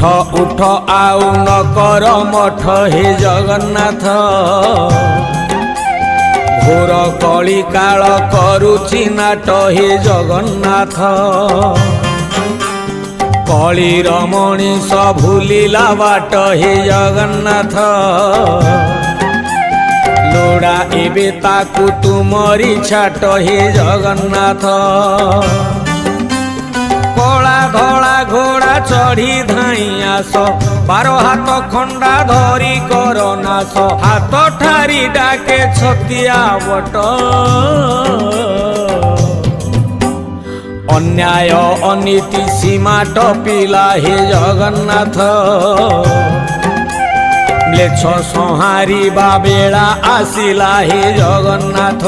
उठ आउ न कर मठ हे जगन्नाथ घोर कली काल करुछि नाट हे जगन्नाथ कलीर मणिष भूलिला बाट हे जगन्नाथ लोड़ा एबे ताकू तुमरी छाट हे जगन्नाथ कला धला घोड़ा चढ़ी धाई आस 12 हाथ खंडा धरी कर नाश हाथ ठारी डाके छतिया बट अन्याय अनीति सीमा टपिला हे जगन्नाथ म्लेच्छ संहारिबा बेला आसिला हे जगन्नाथ